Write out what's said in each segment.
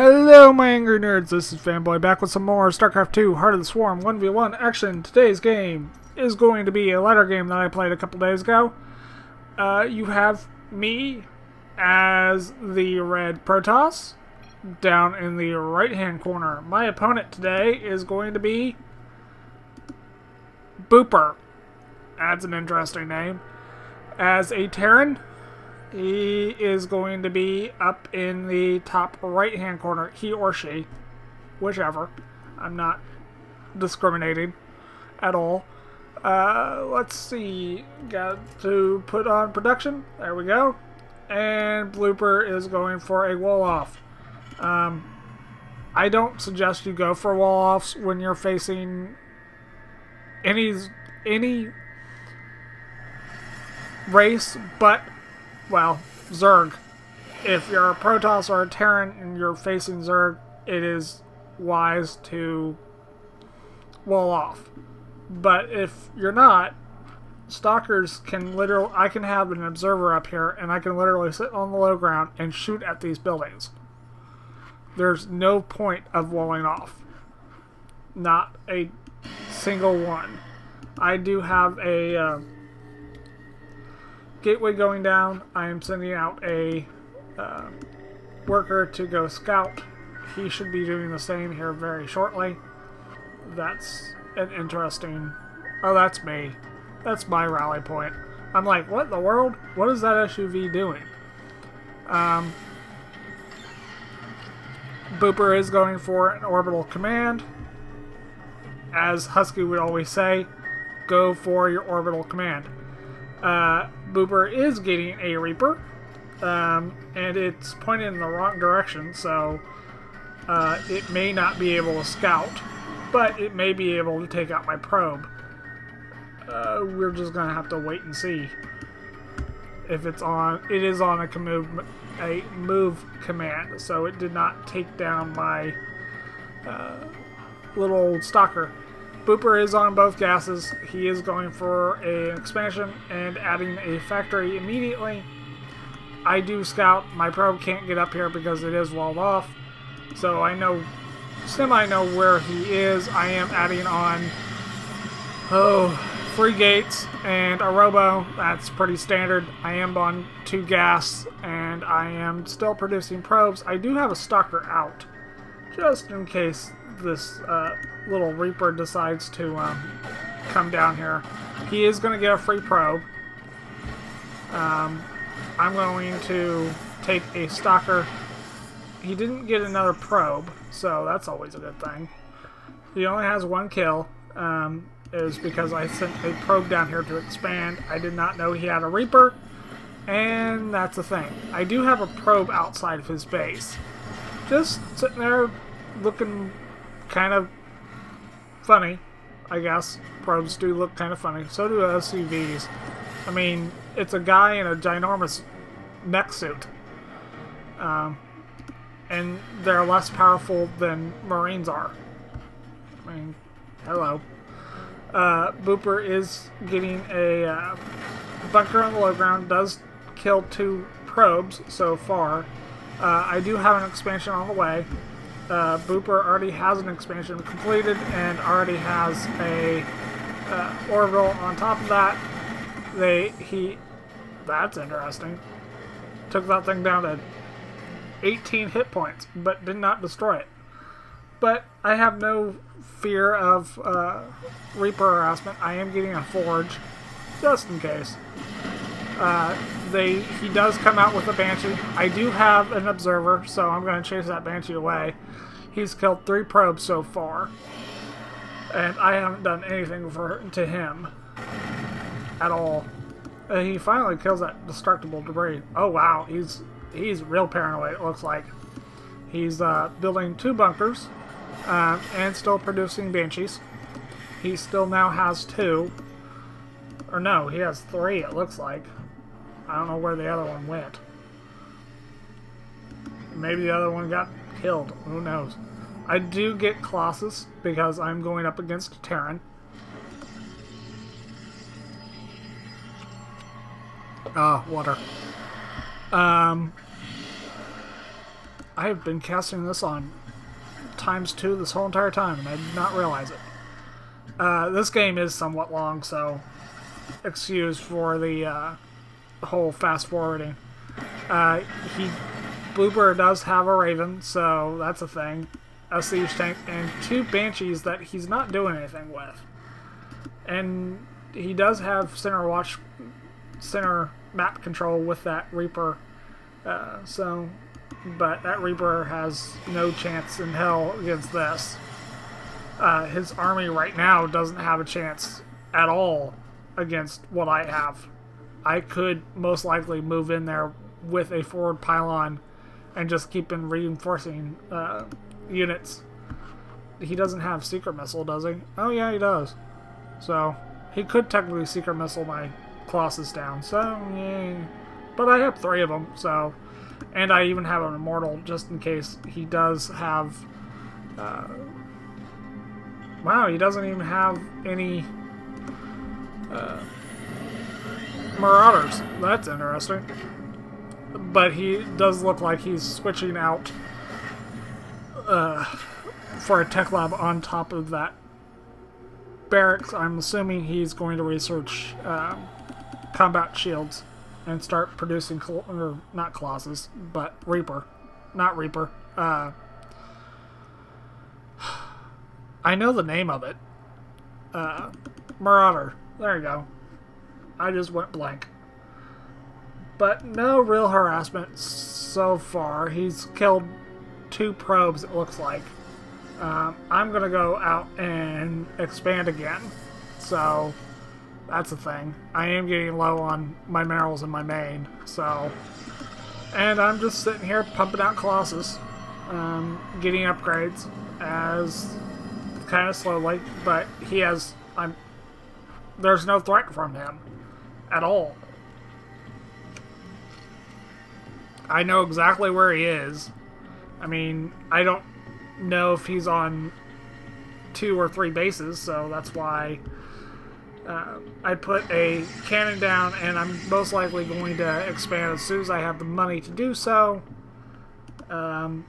Hello my angry nerds, this is Fanboy back with some more Starcraft 2 Heart of the Swarm 1v1 action. Today's game is going to be a ladder game that I played a couple days ago. You have me as the red Protoss down in the right hand corner. My opponent today is going to be Booper. That's an interesting name. As a Terran, he is going to be up in the top right-hand corner. He or she. Whichever. I'm not discriminating at all. Let's see. Got to put on production. There we go. And Blooper is going for a wall-off. I don't suggest you go for wall-offs when you're facing any race, but well, Zerg. If you're a Protoss or a Terran and you're facing Zerg, it is wise to wall off. But if you're not, Stalkers can literally... I can have an observer up here and I can literally sit on the low ground and shoot at these buildings. There's no point of walling off. Not a single one. I do have a... gateway going down. I am sending out a worker to go scout. He should be doing the same here very shortly. That's an interesting... Oh, that's me. That's my rally point. I'm like, what in the world? What is that SUV doing? Booper is going for an orbital command. As Husky would always say, go for your orbital command. Booper is getting a Reaper, and it's pointed in the wrong direction, so it may not be able to scout, but it may be able to take out my probe. We're just gonna have to wait and see if it's on. It is on a move command, so it did not take down my little old stalker. Booper is on both gases. He is going for an expansion and adding a factory immediately. I do scout. My probe can't get up here because it is walled off. So I know, semi-know where he is. I am adding on, 3 gates and a robo. That's pretty standard. I am on 2 gas and I am still producing probes. I do have a stalker out, just in case this little Reaper decides to come down here. He is going to get a free probe. I'm going to take a stalker. He didn't get another probe, so that's always a good thing. He only has 1 kill. Is because I sent a probe down here to expand. I did not know he had a Reaper, and that's the thing. I do have a probe outside of his base. Just sitting there looking kind of funny, I guess. Probes do look kind of funny. So do SUVs. I mean, it's a guy in a ginormous mech suit. And they're less powerful than Marines are. I mean, hello. Booper is getting a bunker on the low ground. Does kill 2 probes so far. I do have an expansion on the way. Booper already has an expansion completed and already has a orbital on top of that. That's interesting. Took that thing down to 18 hit points, but did not destroy it. But I have no fear of Reaper harassment. I am getting a forge, just in case. He does come out with a Banshee. I do have an observer, so I'm going to chase that Banshee away. He's killed 3 probes so far, and I haven't done anything to him at all. He finally kills that destructible debris. Oh wow, he's real paranoid. It looks like he's building 2 bunkers and still producing Banshees. He still now has 2, or no, he has 3. It looks like. I don't know where the other one went. Maybe the other one got killed. Who knows? I do get Colossus because I'm going up against a Terran. Water. I have been casting this on ×2 this whole entire time, and I did not realize it. This game is somewhat long, so excuse for the whole fast forwarding. Bluebird does have a Raven, so that's a thing. A Siege Tank, and 2 Banshees that he's not doing anything with. And he does have center map control with that Reaper. But that Reaper has no chance in hell against this. His army right now doesn't have a chance at all against what I have. I could most likely move in there with a forward pylon and just keep in reinforcing units. He doesn't have Secret Missile, does he? Oh yeah, he does. So he could technically Secret Missile my Colossus down. So yeah, but I have 3 of them. So, and I even have an Immortal just in case he does have. Wow, he doesn't even have any Marauders. That's interesting. But he does look like he's switching out for a tech lab on top of that barracks. I'm assuming he's going to research combat shields and start producing, or not Colossus, but Reaper. Not Reaper. I know the name of it. Marauder. There you go. I just went blank. But no real harassment so far. He's killed 2 probes, it looks like. I'm going to go out and expand again. So, that's a thing. I am getting low on my minerals in my main. So, and I'm just sitting here pumping out Colossus. Getting upgrades as kind of slowly. But he has... there's no threat from him at all. I know exactly where he is. I mean, I don't know if he's on 2 or 3 bases, so that's why I put a cannon down, and I'm most likely going to expand as soon as I have the money to do so. I'm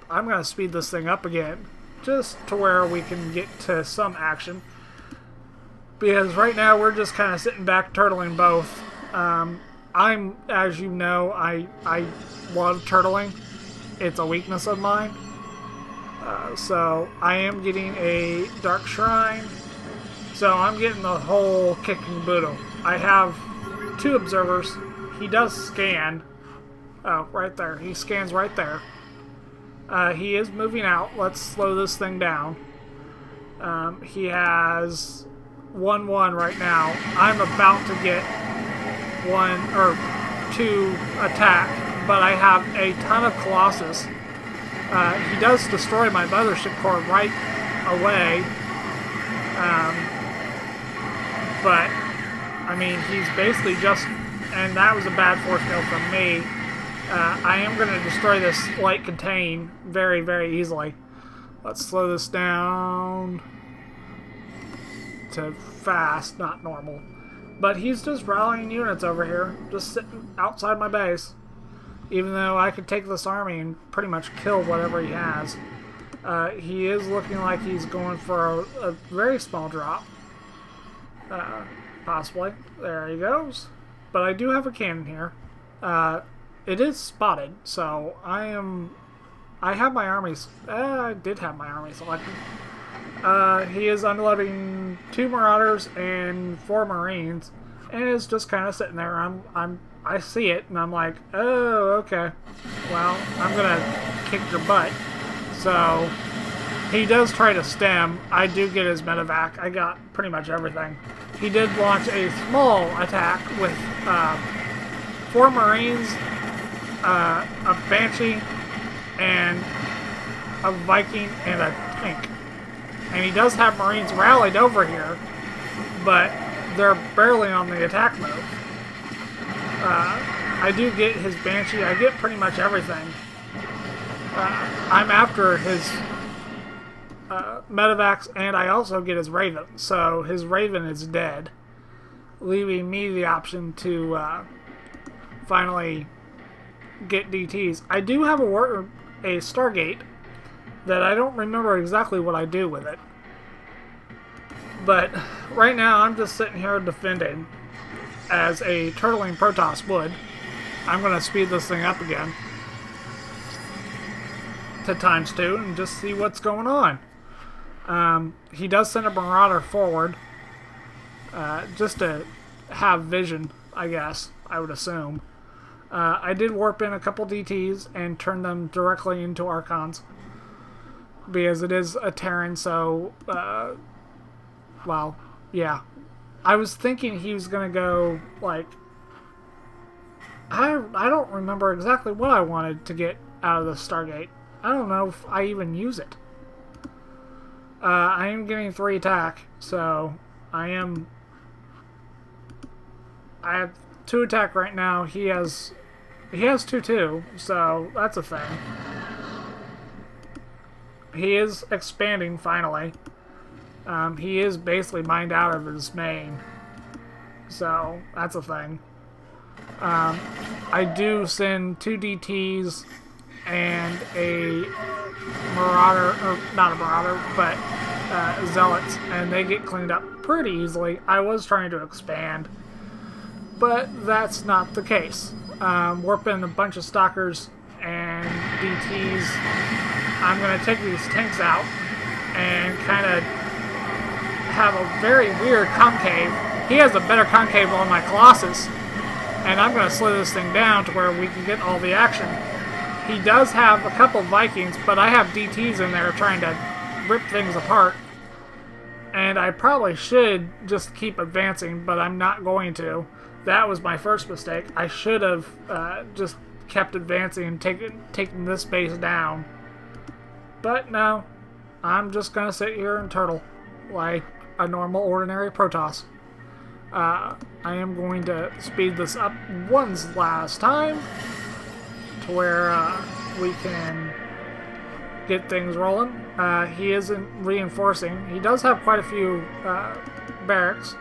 going to speed this thing up again, just to where we can get to some action. Because right now we're just kind of sitting back, turtling both. As you know, I love turtling. It's a weakness of mine. So I am getting a Dark Shrine. So I'm getting the whole kick and boodle. I have 2 observers. He does scan. Oh, right there. He scans right there. He is moving out. Let's slow this thing down. He has 1-1 right now. I'm about to get 1 or 2 attack, but I have a ton of Colossus. He does destroy my mothership core right away. But I mean, he's basically just, and that was a bad force kill from me. I am going to destroy this light contain very, very easily. Let's slow this down to fast, not normal. But he's just rallying units over here, just sitting outside my base. Even though I could take this army and pretty much kill whatever he has. He is looking like he's going for a very small drop. Possibly. There he goes. But I do have a cannon here. It is spotted, so I have my armies. I did have my army selected. He is unloading 2 Marauders and 4 Marines, and is just kind of sitting there. I see it, and I'm like, oh, okay. Well, I'm gonna kick your butt. So he does try to stem. I do get his medevac. I got pretty much everything. He did launch a small attack with 4 Marines, a Banshee, and a Viking, and a tank. And he does have Marines rallied over here, but they're barely on the attack move. I do get his Banshee. I get pretty much everything. I'm after his medevacs, and I also get his Raven. So his Raven is dead, leaving me the option to finally get DTs. I do have a Stargate that I don't remember exactly what I do with it. But right now I'm just sitting here defending as a turtling Protoss would. I'm going to speed this thing up again to ×2 and just see what's going on. He does send a Marauder forward just to have vision, I guess, I would assume. I did warp in a couple DTs and turn them directly into Archons because it is a Terran, so well, yeah. I was thinking he was going to go, like, I don't remember exactly what I wanted to get out of the Stargate. I don't know if I even use it. I am getting 3 attack, so I have 2 attack right now. He has 2 too, so that's a thing. He is expanding finally. He is basically mined out of his main, so that's a thing. I do send 2 DTs and a Marauder, or not a Marauder, but Zealots, and they get cleaned up pretty easily. I was trying to expand, but that's not the case. Warping a bunch of Stalkers and DTs. I'm going to take these tanks out and kind of have a very weird concave. He has a better concave on my Colossus, and I'm going to slow this thing down to where we can get all the action. He does have a couple Vikings, but I have DTs in there trying to rip things apart. And I probably should just keep advancing, but I'm not going to. That was my first mistake. I should have just kept advancing and taken this base down. But no, I'm just going to sit here and turtle like a normal, ordinary Protoss. I am going to speed this up one last time to where we can get things rolling. He isn't reinforcing. He does have quite a few barracks.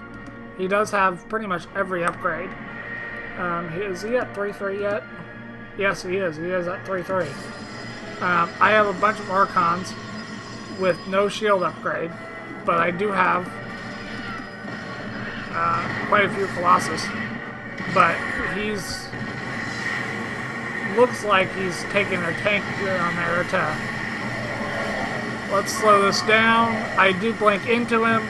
He does have pretty much every upgrade. Is he at 3-3 yet? Yes, he is. He is at 3-3. I have a bunch of Archons with no shield upgrade, but I do have quite a few Colossus. But he's looks like he's taking a tank on there to... Let's slow this down. I do blink into him,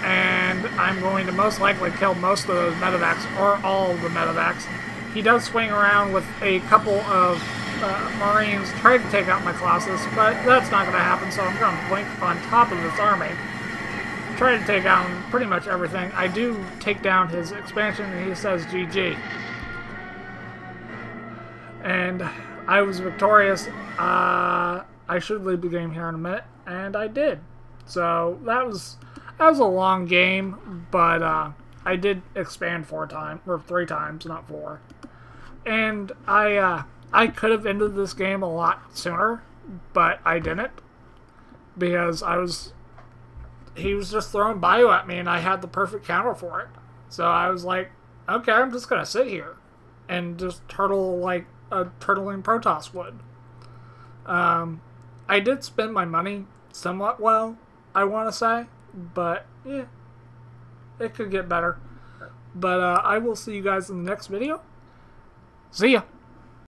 and I'm going to most likely kill most of those medevacs, or all of the medevacs. He does swing around with a couple of Marines trying to take out my Colossus, but that's not going to happen, so I'm going to blink on top of this army. Try to take out pretty much everything. I do take down his expansion, and he says GG. And I was victorious. I should leave the game here in a minute, and I did. So that was a long game, but I did expand 3 times, not 4. And I could have ended this game a lot sooner, but I didn't, because he was just throwing bio at me, and I had the perfect counter for it. So I was like, okay, I'm just gonna sit here and just turtle like a turtling Protoss would. I did spend my money somewhat well, I want to say, but yeah, it could get better. But I will see you guys in the next video. See ya!